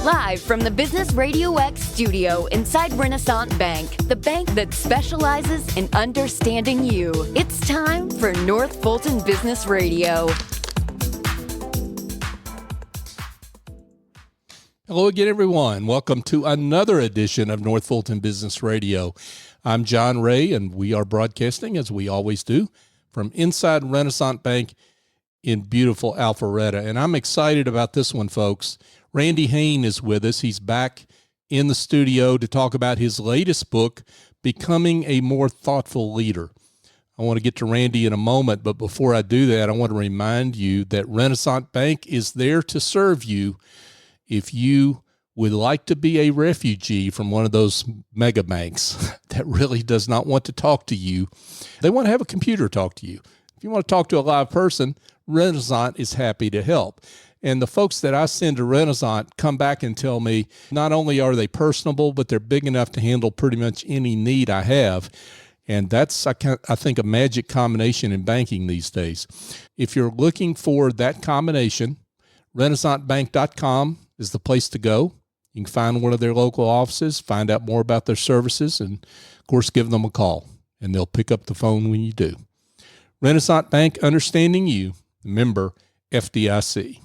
Live from the Business RadioX studio inside Renaissance Bank, the bank that specializes in understanding you. It's time for North Fulton Business Radio. Hello again, everyone. Welcome to another edition of North Fulton Business Radio. I'm John Ray, and we are broadcasting, as we always do, from inside Renaissance Bank in beautiful Alpharetta. And I'm excited about this one, folks. Randy Hain is with us. He's back in the studio to talk about his latest book, Becoming a More Thoughtful Leader. I want to get to Randy in a moment, but before I do that, I want to remind you that Renaissance Bank is there to serve you if you would like to be a refugee from one of those mega banks that really does not want to talk to you. They want to have a computer talk to you. If you want to talk to a live person, Renaissance is happy to help. And the folks that I send to Renaissance come back and tell me not only are they personable, but they're big enough to handle pretty much any need I have. And that's, I think, a magic combination in banking these days. If you're looking for that combination, RenaissanceBank.com is the place to go. You can find one of their local offices, find out more about their services, and, of course, give them a call, and they'll pick up the phone when you do. Renaissance Bank, understanding you, member FDIC.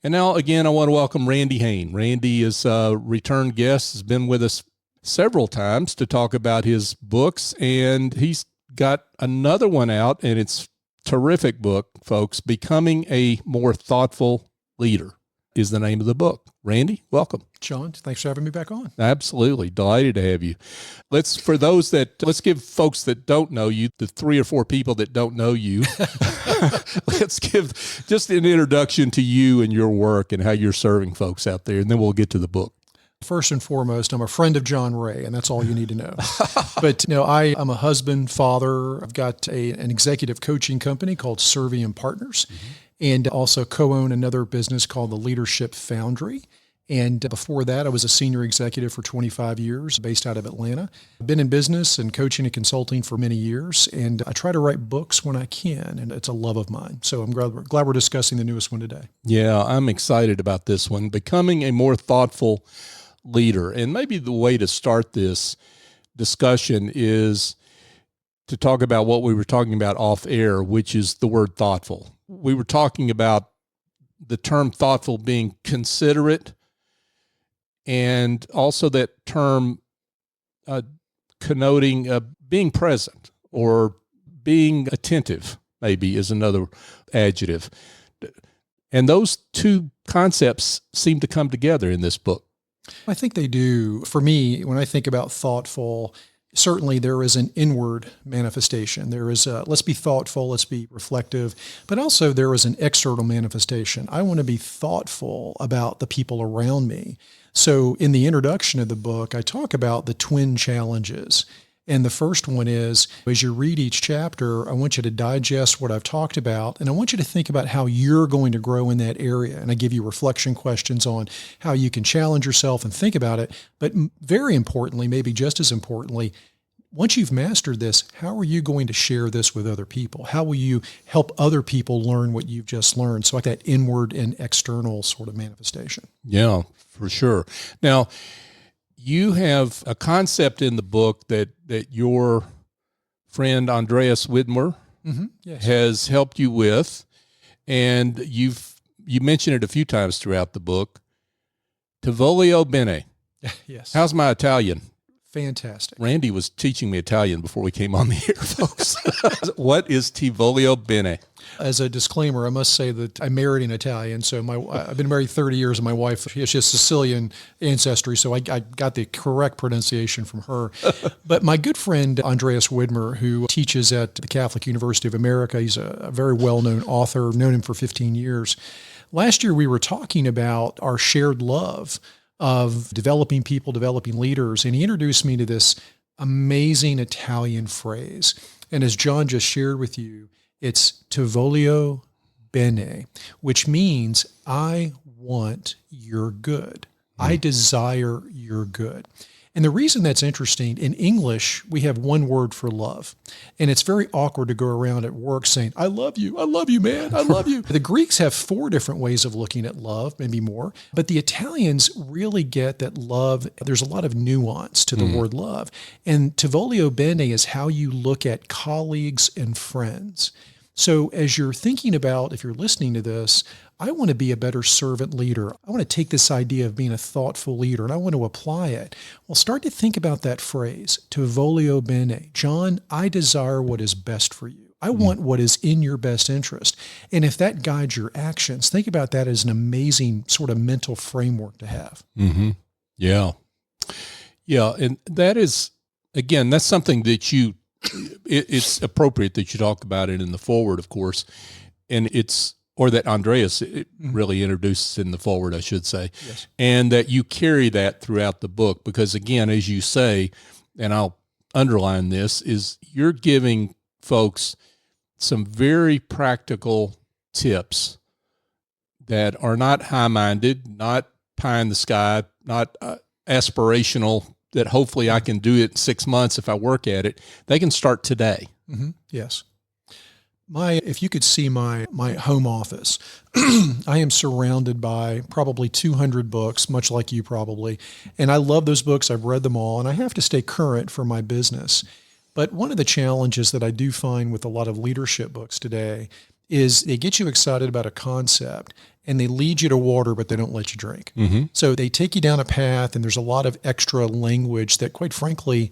And now, again, I want to welcome Randy Hain. Randy is a return guest, has been with us several times to talk about his books, and he's got another one out, and it's a terrific book, folks. Becoming a More Thoughtful Leader is the name of the book. Randy, welcome. John, thanks for having me back on. Absolutely. Delighted to have you. Let's give folks that don't know you, the 3 or 4 people that don't know you, let's give just an introduction to you and your work and how you're serving folks out there, and then we'll get to the book. First and foremost, I'm a friend of John Ray, and that's all you need to know. But I'm a husband, father. I've got an executive coaching company called Servium Partners, and also co-own another business called the Leadership Foundry. And before that, I was a senior executive for 25 years based out of Atlanta. I've been in business and coaching and consulting for many years, and I try to write books when I can, and it's a love of mine. So I'm glad we're discussing the newest one today. Yeah, I'm excited about this one, Becoming a More Thoughtful Leader. And maybe the way to start this discussion is to talk about what we were talking about off air, which is the word thoughtful. We were talking about the term thoughtful being considerate, and also that term connoting being present or being attentive, maybe, is another adjective. And those two concepts seem to come together in this book. I think they do. For me, when I think about thoughtful, certainly there is an inward manifestation. There is let's be thoughtful, let's be reflective, but also there is an external manifestation. I want to be thoughtful about the people around me. So in the introduction of the book, I talk about the twin challenges. And the first one is, as you read each chapter, I want you to digest what I've talked about, and I want you to think about how you're going to grow in that area. And I give you reflection questions on how you can challenge yourself and think about it. But very importantly, maybe just as importantly, once you've mastered this, how are you going to share this with other people? How will you help other people learn what you've just learned? So like that inward and external sort of manifestation. Yeah, for sure. Now, you have a concept in the book that your friend Andreas Widmer has helped you with, and you mentioned it a few times throughout the book. Ti voglio bene. Yes. How's my Italian? Fantastic. Randy was teaching me Italian before we came on the air, folks. What is Ti voglio bene? As a disclaimer, I must say that I married an Italian. So I've been married 30 years, and my wife, she has Sicilian ancestry, so I got the correct pronunciation from her. But my good friend, Andreas Widmer, who teaches at the Catholic University of America, he's a very well-known author, known him for 15 years. Last year, we were talking about our shared love of developing people, developing leaders, and he introduced me to this amazing Italian phrase. And as John just shared with you, it's Ti voglio bene, which means I want your good. I desire your good. And the reason that's interesting, in English, we have one word for love. And it's very awkward to go around at work saying, I love you, man, I love you. The Greeks have 4 different ways of looking at love, maybe more. But the Italians really get that love, there's a lot of nuance to the word love. And to voglio bene is how you look at colleagues and friends. So as you're thinking about, if you're listening to this, I want to be a better servant leader. I want to take this idea of being a thoughtful leader and I want to apply it. Well, start to think about that phrase, to voglio bene. John, I desire what is best for you. I want what is in your best interest. And if that guides your actions, think about that as an amazing sort of mental framework to have. Mm-hmm. Yeah. Yeah. And that is, again, that's something that it's appropriate that you talk about it in the forward, of course. And or that Andreas really introduces in the forward, I should say. Yes. And that you carry that throughout the book, because again, as you say, and I'll underline this, is you're giving folks some very practical tips that are not high-minded, not pie in the sky, not aspirational, that hopefully I can do it in 6 months if I work at it. They can start today. Mm-hmm. Yes. If you could see my home office, I am surrounded by probably 200 books, much like you probably. And I love those books. I've read them all, and I have to stay current for my business. But one of the challenges that I do find with a lot of leadership books today is they get you excited about a concept and they lead you to water, but they don't let you drink. Mm-hmm. So they take you down a path, and there's a lot of extra language that, quite frankly,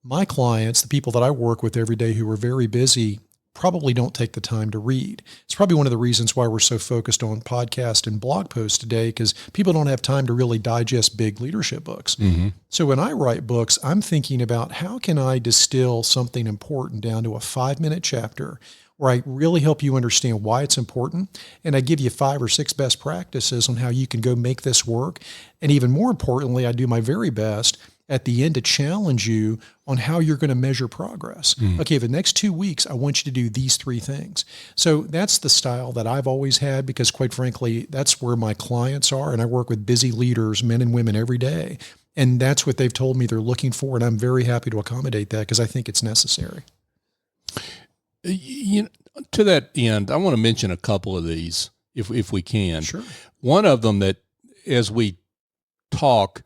my clients, the people that I work with every day who are very busy, probably don't take the time to read. It's probably one of the reasons why we're so focused on podcast and blog posts today, because people don't have time to really digest big leadership books. Mm-hmm. So when I write books, I'm thinking about how can I distill something important down to a 5-minute chapter where I really help you understand why it's important. And I give you 5 or 6 best practices on how you can go make this work. And even more importantly, I do my very best at the end to challenge you on how you're going to measure progress. Okay, the next 2 weeks, I want you to do these 3 things. So that's the style that I've always had, because quite frankly, that's where my clients are. And I work with busy leaders, men and women, every day. And that's what they've told me they're looking for. And I'm very happy to accommodate that because I think it's necessary. To that end, I want to mention a couple of these if we can. Sure. One of them that, as we talk,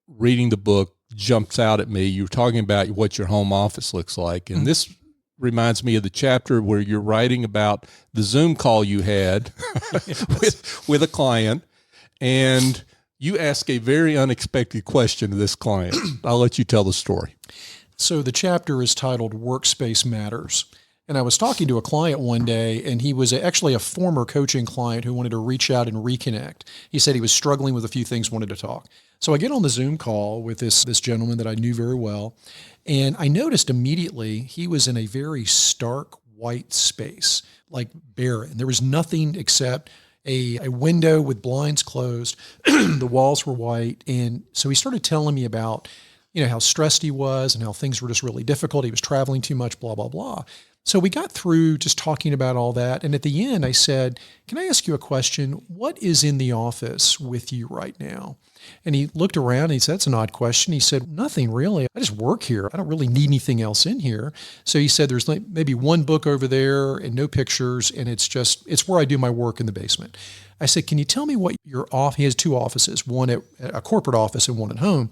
reading the book, jumps out at me. You're talking about what your home office looks like. And this reminds me of the chapter where you're writing about the Zoom call you had with a client, and you ask a very unexpected question to this client. I'll let you tell the story. So the chapter is titled Workspace Matters. And I was talking to a client one day, and he was actually a former coaching client who wanted to reach out and reconnect. He said he was struggling with a few things, wanted to talk. So I get on the Zoom call with this gentleman that I knew very well, and I noticed immediately he was in a very stark white space, like barren. There was nothing except a window with blinds closed. The walls were white. And so he started telling me about, how stressed he was and how things were just really difficult. He was traveling too much, blah, blah, blah. So we got through just talking about all that. And at the end, I said, can I ask you a question? What is in the office with you right now? And he looked around and he said, that's an odd question. He said, nothing really. I just work here. I don't really need anything else in here. So he said, there's maybe one book over there and no pictures. And it's where I do my work in the basement. I said, can you tell me what your office, he has 2 offices, one at a corporate office and one at home.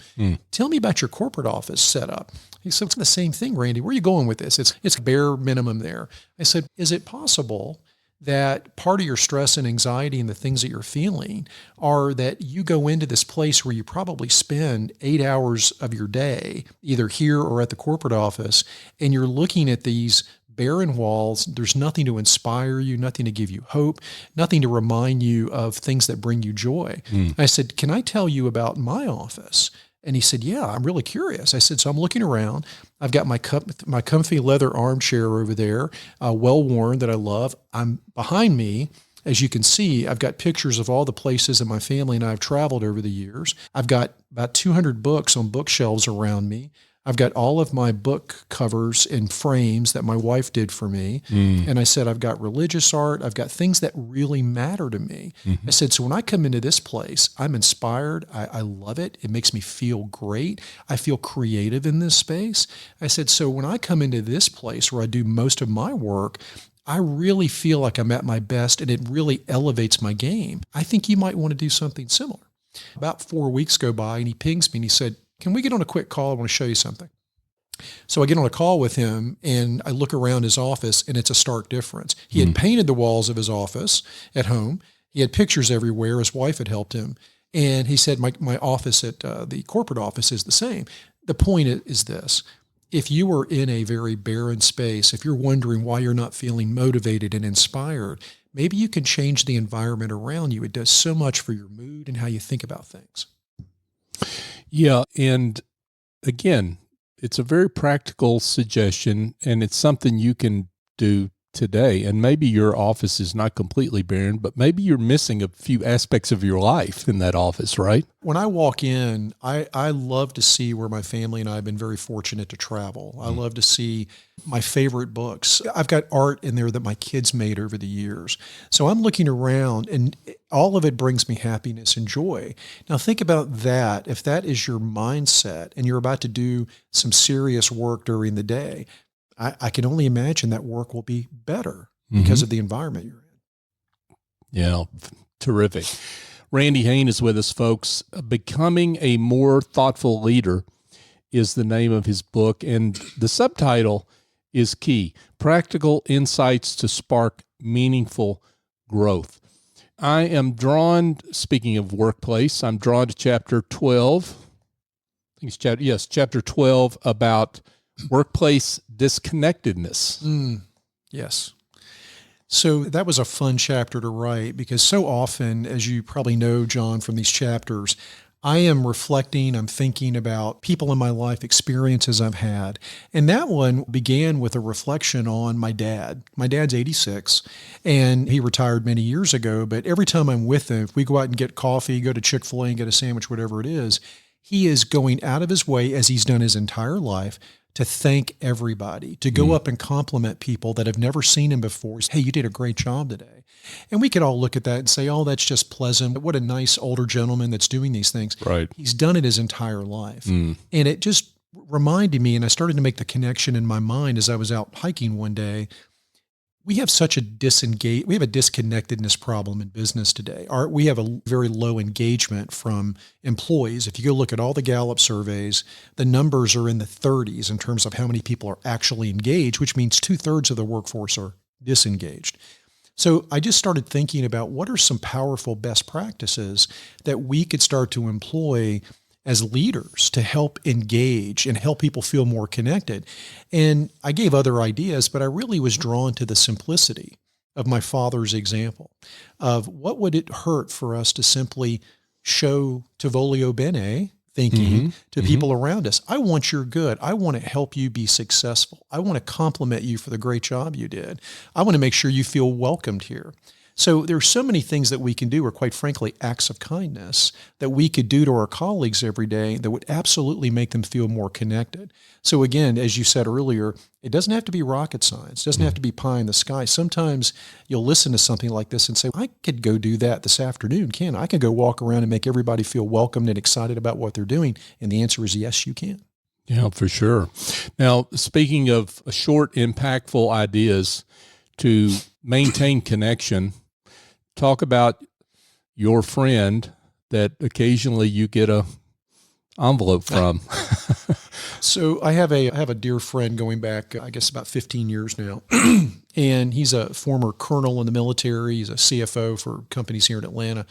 Tell me about your corporate office setup. He said, it's the same thing, Randy. Where are you going with this? It's bare minimum there. I said, is it possible that part of your stress and anxiety and the things that you're feeling are that you go into this place where you probably spend 8 hours of your day, either here or at the corporate office, and you're looking at these barren walls. There's nothing to inspire you, nothing to give you hope, nothing to remind you of things that bring you joy. I said, can I tell you about my office? And he said, yeah, I'm really curious. I said, so I'm looking around. I've got my comfy leather armchair over there, well-worn, that I love. I'm behind me. As you can see, I've got pictures of all the places that my family and I have traveled over the years. I've got about 200 books on bookshelves around me. I've got all of my book covers and frames that my wife did for me. And I said, I've got religious art. I've got things that really matter to me. I said, so when I come into this place, I'm inspired. I love it. It makes me feel great. I feel creative in this space. I said, so when I come into this place where I do most of my work, I really feel like I'm at my best and it really elevates my game. I think you might want to do something similar. About 4 weeks go by and he pings me and he said, can we get on a quick call? I want to show you something. So I get on a call with him and I look around his office and it's a stark difference. He had painted the walls of his office at home. He had pictures everywhere. His wife had helped him. And he said, my office at the corporate office is the same. The point is this. If you are in a very barren space, if you're wondering why you're not feeling motivated and inspired, maybe you can change the environment around you. It does so much for your mood and how you think about things. Yeah. And again, it's a very practical suggestion and it's something you can do today. And maybe your office is not completely barren, but maybe you're missing a few aspects of your life in that office, right? When I walk in, I love to see where my family and I have been very fortunate to travel. I love to see my favorite books. I've got art in there that my kids made over the years. So I'm looking around and all of it brings me happiness and joy. Now think about that. If that is your mindset and you're about to do some serious work during the day, I can only imagine that work will be better because of the environment you're in. Yeah, terrific. Randy Hain is with us, folks. Becoming a More Thoughtful Leader is the name of his book, and the subtitle is key: Practical Insights to Spark Meaningful Growth. I am drawn, speaking of workplace, I'm drawn to chapter 12. I think it's chapter 12 about workplace disconnectedness. Yes. So that was a fun chapter to write because so often, as you probably know, John, from these chapters, I am reflecting, I'm thinking about people in my life, experiences I've had. And that one began with a reflection on my dad. My dad's 86 and he retired many years ago, but every time I'm with him, if we go out and get coffee, go to Chick-fil-A and get a sandwich, whatever it is, he is going out of his way, as he's done his entire life, to thank everybody, to go up and compliment people that have never seen him before. Hey, you did a great job today. And we could all look at that and say, oh, that's just pleasant. What a nice older gentleman that's doing these things. Right. He's done it his entire life. And it just reminded me, and I started to make the connection in my mind as I was out hiking one day. We have such a disconnectedness problem in business today. We have a very low engagement from employees. If you go look at all the Gallup surveys, the numbers are in the 30s in terms of how many people are actually engaged, which means 2/3 of the workforce are disengaged. So I just started thinking about what are some powerful best practices that we could start to employ as leaders to help engage and help people feel more connected. And I gave other ideas, but I really was drawn to the simplicity of my father's example of what would it hurt for us to simply show to volio bene thinking to people around us. I want your good. I want to help you be successful. I want to compliment you for the great job you did. I want to make sure you feel welcomed here. So there's so many things that we can do, or quite frankly, acts of kindness that we could do to our colleagues every day that would absolutely make them feel more connected. So again, as you said earlier, it doesn't have to be rocket science. It doesn't have to be pie in the sky. Sometimes you'll listen to something like this and say, I could go do that this afternoon, can't I? I could go walk around and make everybody feel welcomed and excited about what they're doing. And the answer is yes, you can. Yeah, for sure. Now, speaking of short, impactful ideas to maintain connection, talk about your friend that occasionally you get a envelope from. So I have a dear friend going back, I guess about 15 years now, and he's a former colonel in the military. He's a CFO for companies here in Atlanta.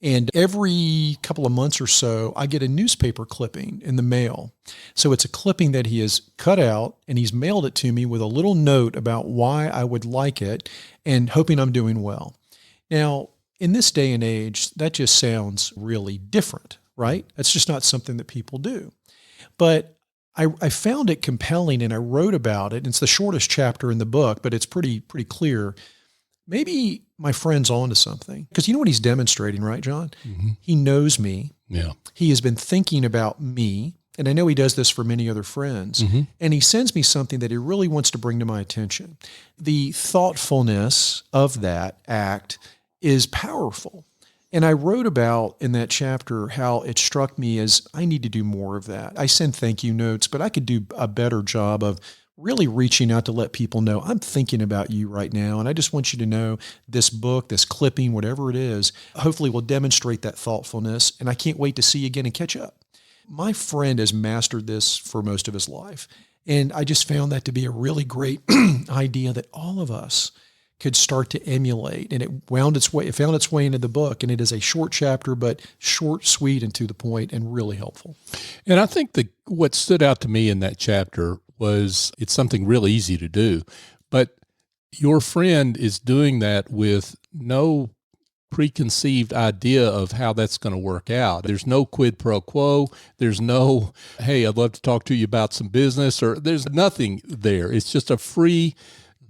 And every couple of months or so, I get a newspaper clipping in the mail. So it's a clipping that he has cut out, and he's mailed it to me with a little note about why I would like it and hoping I'm doing well. Now, in this day and age, that just sounds really different, right? That's just not something that people do. But I found it compelling, and I wrote about it. It's the shortest chapter in the book, but it's pretty clear. Maybe my friend's onto something, because you know what he's demonstrating, right, John? He knows me. Yeah. He has been thinking about me. And I know he does this for many other friends. And he sends me something that he really wants to bring to my attention. The thoughtfulness of that act is powerful. And I wrote about in that chapter how it struck me as I need to do more of that. I send thank you notes, but I could do a better job of really reaching out to let people know I'm thinking about you right now. And I just want you to know this book, this clipping, whatever it is, hopefully will demonstrate that thoughtfulness. And I can't wait to see you again and catch up. My friend has mastered this for most of his life. And I just found that to be a really great idea that all of us could start to emulate. And it found its way into the book. And it is a short chapter, but short, sweet, and to the point, and really helpful. And I think what stood out to me in that chapter was it's something really easy to do, but your friend is doing that with no preconceived idea of how that's going to work out. There's no quid pro quo. There's no, hey, I'd love to talk to you about some business, or there's nothing there. It's just a free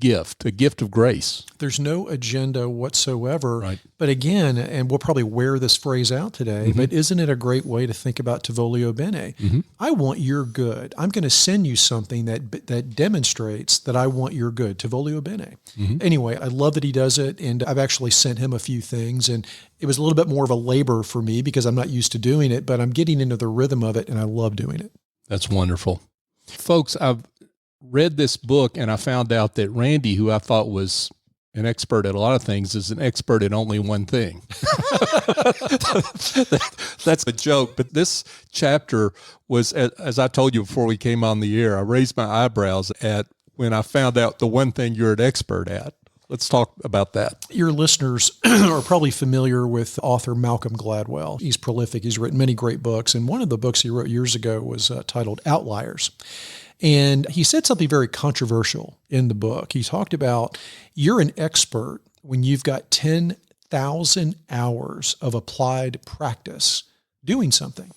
gift, a gift of grace. There's no agenda whatsoever. Right. But again, and we'll probably wear this phrase out today, but isn't it a great way to think about Tivolio Bene? I want your good. I'm going to send you something that demonstrates that I want your good. Tivolio Bene. Anyway, I love that he does it, and I've actually sent him a few things, and it was a little bit more of a labor for me because I'm not used to doing it, but I'm getting into the rhythm of it, and I love doing it. That's wonderful. Folks, I've read this book and I found out that Randy, who I thought was an expert at a lot of things, is an expert at only one thing. That's a joke. But this chapter was, as I told you before we came on the air, I raised my eyebrows at when I found out the one thing you're an expert at. Let's talk about that. Your listeners are probably familiar with author Malcolm Gladwell. He's prolific. He's written many great books. And one of the books he wrote years ago was titled Outliers. And he said something very controversial in the book. He talked about you're an expert when you've got 10,000 hours of applied practice doing something.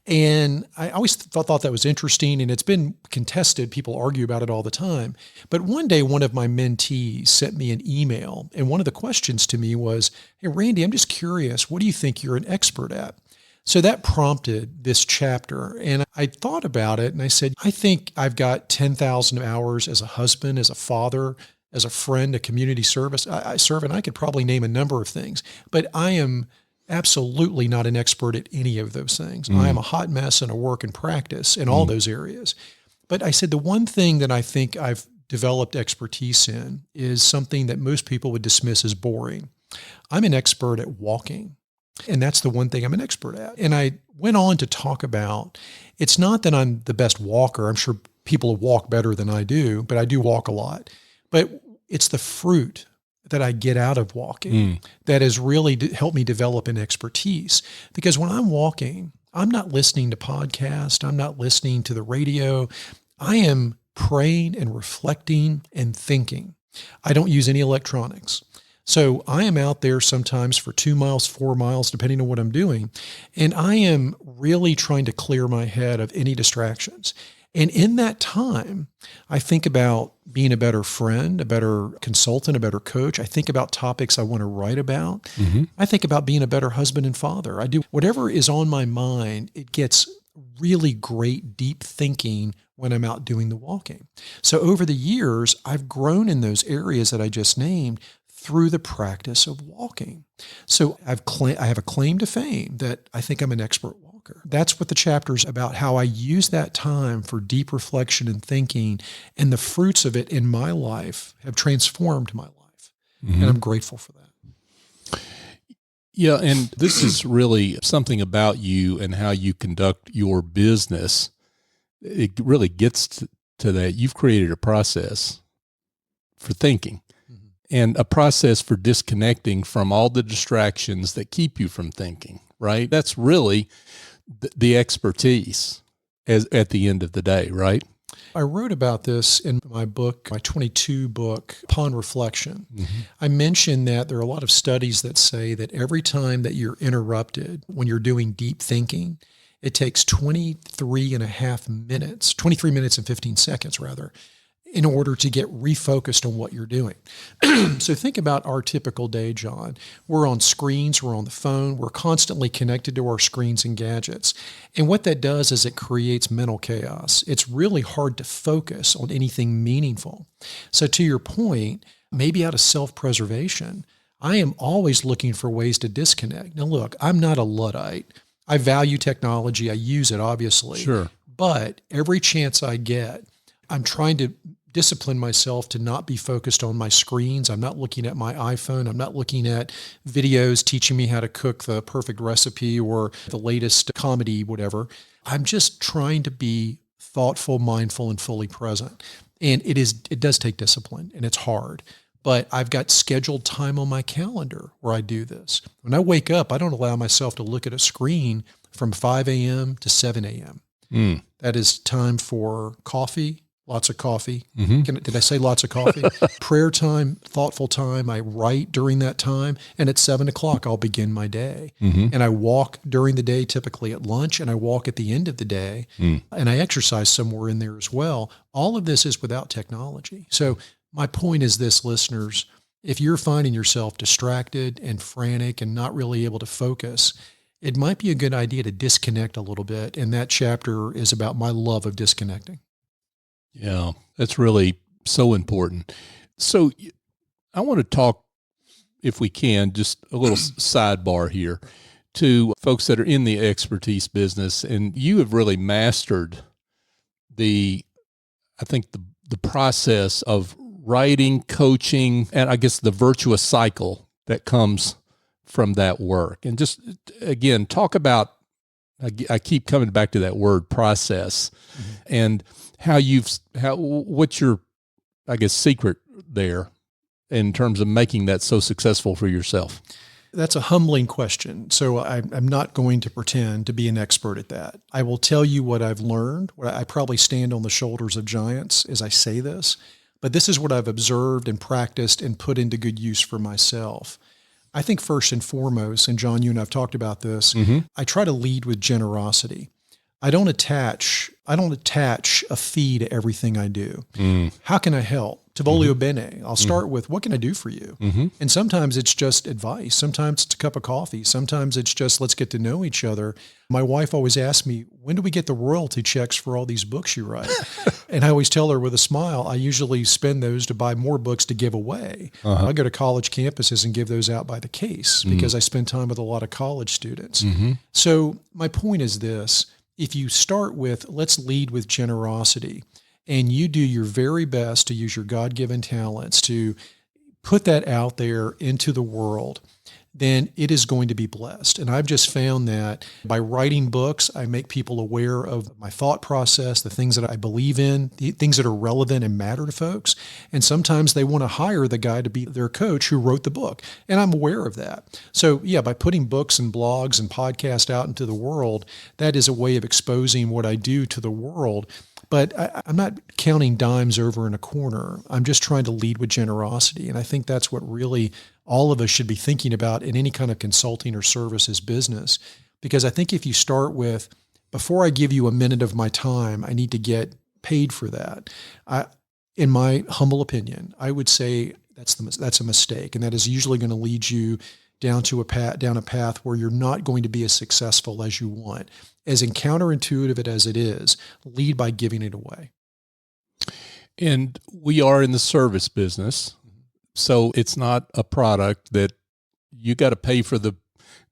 And I always thought that was interesting, and it's been contested. People argue about it all the time. But one day, one of my mentees sent me an email, and one of the questions to me was, hey, Randy, I'm just curious, what do you think you're an expert at? So that prompted this chapter, and I thought about it, and I said, I think I've got 10,000 hours as a husband, as a father, as a friend, a community service. I serve, and I could probably name a number of things, but I am absolutely not an expert at any of those things. I am a hot mess and a work in practice in all those areas. But I said the one thing that I think I've developed expertise in is something that most people would dismiss as boring. I'm an expert at walking. And that's the one thing I'm an expert at. And I went on to talk about, it's not that I'm the best walker. I'm sure people walk better than I do, but I do walk a lot. But it's the fruit that I get out of walking that has really helped me develop an expertise. Because when I'm walking, I'm not listening to podcasts. I'm not listening to the radio. I am praying and reflecting and thinking. I don't use any electronics. So I am out there sometimes for 2 miles, 4 miles, depending on what I'm doing. And I am really trying to clear my head of any distractions. And in that time, I think about being a better friend, a better consultant, a better coach. I think about topics I want to write about. I think about being a better husband and father. I do whatever is on my mind. It gets really great, deep thinking when I'm out doing the walking. So over the years, I've grown in those areas that I just named through the practice of walking. So I have a claim to fame that I think I'm an expert walker. That's what the chapter's about, how I use that time for deep reflection and thinking, and the fruits of it in my life have transformed my life. And I'm grateful for that. Yeah, and this is really something about you and how you conduct your business. It really gets to that. You've created a process for thinking. And a process for disconnecting from all the distractions that keep you from thinking, right? That's really the expertise at the end of the day, right? I wrote about this in my book, my 22 book, Upon Reflection. I mentioned that there are a lot of studies that say that every time that you're interrupted when you're doing deep thinking, it takes 23 minutes and 15 seconds rather, in order to get refocused on what you're doing. So think about our typical day, John. We're on screens, we're on the phone, we're constantly connected to our screens and gadgets. And what that does is it creates mental chaos. It's really hard to focus on anything meaningful. So to your point, maybe out of self-preservation, I am always looking for ways to disconnect. Now look, I'm not a Luddite. I value technology. I use it, obviously. Sure. But every chance I get, I'm trying to discipline myself to not be focused on my screens. I'm not looking at my iPhone. I'm not looking at videos teaching me how to cook the perfect recipe or the latest comedy, whatever. I'm just trying to be thoughtful, mindful, and fully present. And it does take discipline, and it's hard. But I've got scheduled time on my calendar where I do this. When I wake up, I don't allow myself to look at a screen from 5 a.m. to 7 a.m. That is time for coffee. Lots of coffee. Did I say lots of coffee? Prayer time, thoughtful time. I write during that time. And at 7 o'clock, I'll begin my day. And I walk during the day, typically at lunch, and I walk at the end of the day. And I exercise somewhere in there as well. All of this is without technology. So my point is this, listeners, if you're finding yourself distracted and frantic and not really able to focus, it might be a good idea to disconnect a little bit. And that chapter is about my love of disconnecting. Yeah, that's really so important. So I want to talk, if we can, just a little sidebar here to folks that are in the expertise business. And you have really mastered the process of writing, coaching, and I guess the virtuous cycle that comes from that work. And just, again, talk about, I keep coming back to that word, process, and what's your, I guess, secret there in terms of making that so successful for yourself? That's a humbling question. So I'm not going to pretend to be an expert at that. I will tell you what I've learned. I probably stand on the shoulders of giants as I say this, but this is what I've observed and practiced and put into good use for myself. I think first and foremost, and John, you and I have talked about this, I try to lead with generosity. I don't attach a fee to everything I do. How can I help? Volio bene. I'll start with, what can I do for you? And sometimes it's just advice. Sometimes it's a cup of coffee. Sometimes it's just, let's get to know each other. My wife always asks me, when do we get the royalty checks for all these books you write? And I always tell her with a smile, I usually spend those to buy more books to give away. I go to college campuses and give those out by the case because I spend time with a lot of college students. So my point is this. If you start with, let's lead with generosity, and you do your very best to use your God-given talents to put that out there into the world, then it is going to be blessed. And I've just found that by writing books, I make people aware of my thought process, the things that I believe in, the things that are relevant and matter to folks. And sometimes they want to hire the guy to be their coach who wrote the book. And I'm aware of that. So yeah, by putting books and blogs and podcasts out into the world, that is a way of exposing what I do to the world. But I'm not counting dimes over in a corner. I'm just trying to lead with generosity. And I think that's what really all of us should be thinking about in any kind of consulting or services business. Because I think if you start with, before I give you a minute of my time, I need to get paid for that. In my humble opinion, I would say that's a mistake. And that is usually going to lead you down a path where you're not going to be as successful as you want. As counterintuitive as it is, lead by giving it away. And we are in the service business, so it's not a product that you got to pay for the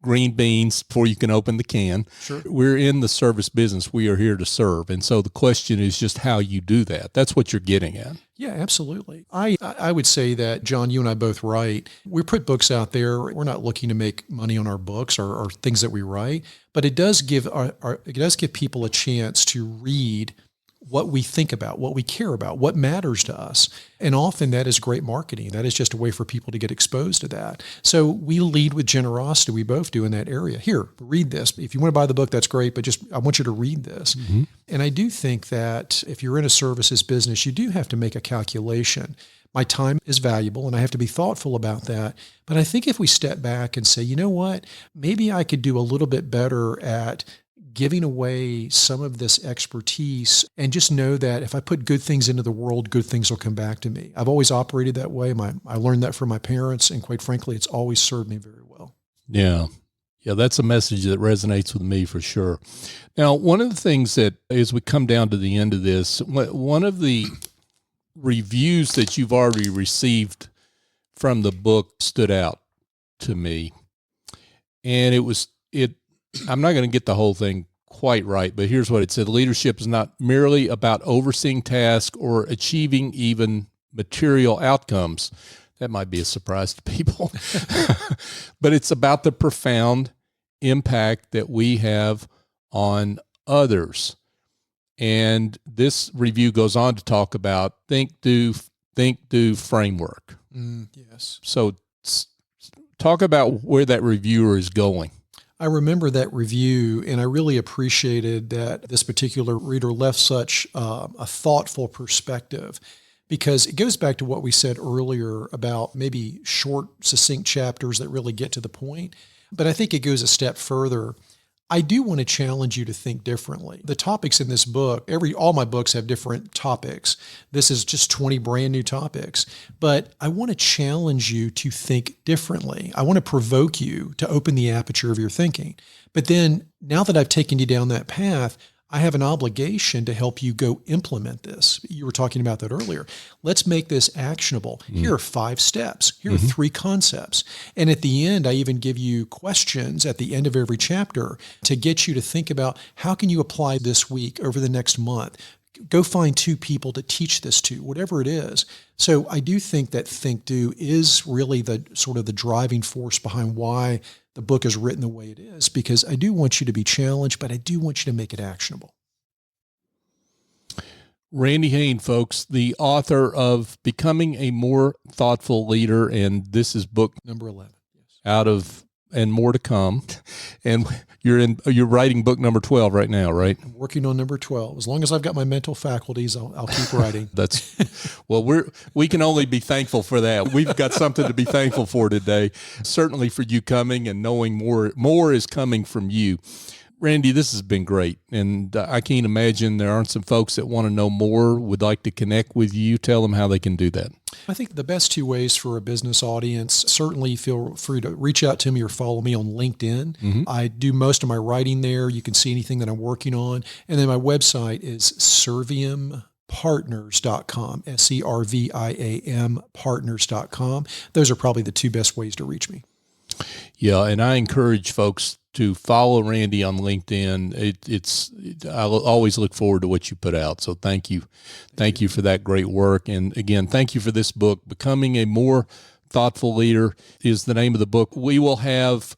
green beans before you can open the can. Sure. We're in the service business. We are here to serve. And so the question is just how you do that. That's what you're getting at. Yeah, absolutely. I would say that, John, you and I both write. We put books out there. We're not looking to make money on our books or things that we write, but it does give people a chance to read what we think about, what we care about, what matters to us. And often that is great marketing. That is just a way for people to get exposed to that. So we lead with generosity. We both do in that area. Here, read this. If you want to buy the book, that's great, but I want you to read this. And I do think that if you're in a services business, you do have to make a calculation. My time is valuable and I have to be thoughtful about that. But I think if we step back and say, you know what, maybe I could do a little bit better at giving away some of this expertise and just know that if I put good things into the world, good things will come back to me. I've always operated that way. I learned that from my parents, and quite frankly, it's always served me very well. Yeah. Yeah, that's a message that resonates with me for sure. Now, one of the things that, as we come down to the end of this, one of the reviews that you've already received from the book stood out to me. And I'm not going to get the whole thing quite right, but here's what it said. Leadership is not merely about overseeing tasks or achieving even material outcomes. That might be a surprise to people, but it's about the profound impact that we have on others. And this review goes on to talk about think, do framework. Yes. So talk about where that reviewer is going. I remember that review, and I really appreciated that this particular reader left such a thoughtful perspective, because it goes back to what we said earlier about maybe short, succinct chapters that really get to the point. But I think it goes a step further. I do want to challenge you to think differently. The topics in this book, all my books have different topics. This is just 20 brand new topics. But I want to challenge you to think differently. I want to provoke you to open the aperture of your thinking. But then now that I've taken you down that path, I have an obligation to help you go implement this. You were talking about that earlier. Let's make this actionable. Here are 5 steps. Here are 3 concepts. And at the end, I even give you questions at the end of every chapter to get you to think about how can you apply this week over the next month. Go find 2 people to teach this to, whatever it is. So I do think that Think Do is really the sort of the driving force behind why the book is written the way it is, because I do want you to be challenged, but I do want you to make it actionable. Randy Hain, folks, the author of Becoming a More Thoughtful Leader, and this is book number 11. Yes. Out of and more to come. And you're writing book number 12 right now, right? I'm working on number 12. As long as I've got my mental faculties, I'll keep writing. We can only be thankful for that. We've got something to be thankful for today. Certainly for you coming and knowing more is coming from you. Randy, this has been great. And I can't imagine there aren't some folks that want to know more, would like to connect with you. Tell them how they can do that. I think the best 2 ways for a business audience, certainly feel free to reach out to me or follow me on LinkedIn. Mm-hmm. I do most of my writing there. You can see anything that I'm working on. And then my website is serviampartners.com, SERVIAM partners.com. Those are probably the 2 best ways to reach me. Yeah, and I encourage folks to follow Randy on LinkedIn. I'll always look forward to what you put out. So thank you for that great work. And again, thank you for this book. Becoming a More Thoughtful Leader is the name of the book. We will have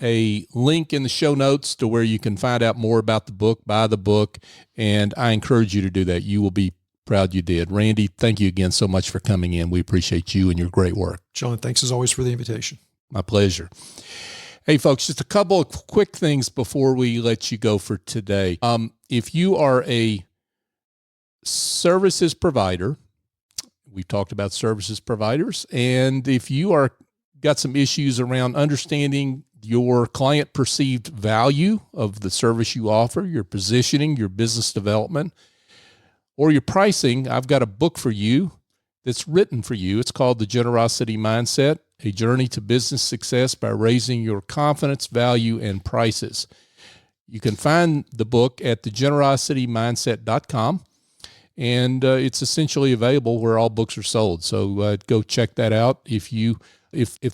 a link in the show notes to where you can find out more about the book, buy the book, and I encourage you to do that. You will be proud you did. Randy, thank you again so much for coming in. We appreciate you and your great work. John, thanks as always for the invitation. My pleasure. Hey, folks, just a couple of quick things before we let you go for today. If you are a services provider, we've talked about services providers, and if you are got some issues around understanding your client perceived value of the service you offer, your positioning, your business development, or your pricing, I've got a book for you that's written for you. It's called The Generosity Mindset, A Journey to Business Success by Raising Your Confidence, Value, and Prices. You can find the book at thegenerositymindset.com, and it's essentially available where all books are sold. So go check that out if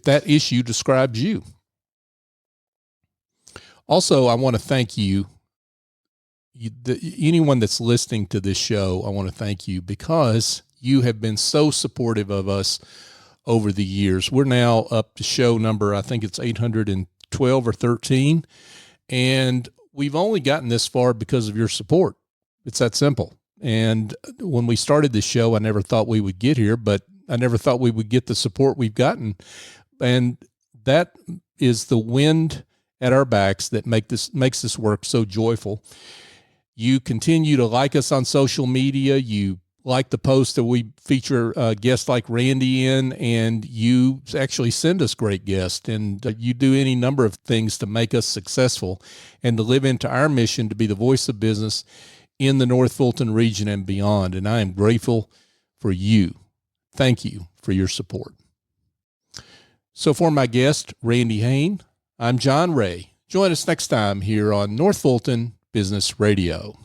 that issue describes you. Also, I want to thank you. Anyone that's listening to this show, I want to thank you because you have been so supportive of us over the years. We're now up to show number, I think it's 812 or 13, and we've only gotten this far because of your support. It's that simple. And when we started this show, I never thought we would get here, but I never thought we would get the support we've gotten. And that is the wind at our backs that makes this work so joyful. You continue to like us on social media. You like the post that we feature guests like Randy in, and you actually send us great guests, and you do any number of things to make us successful and to live into our mission to be the voice of business in the North Fulton region and beyond. And I am grateful for you. Thank you for your support. So for my guest, Randy Hain, I'm John Ray. Join us next time here on North Fulton Business Radio.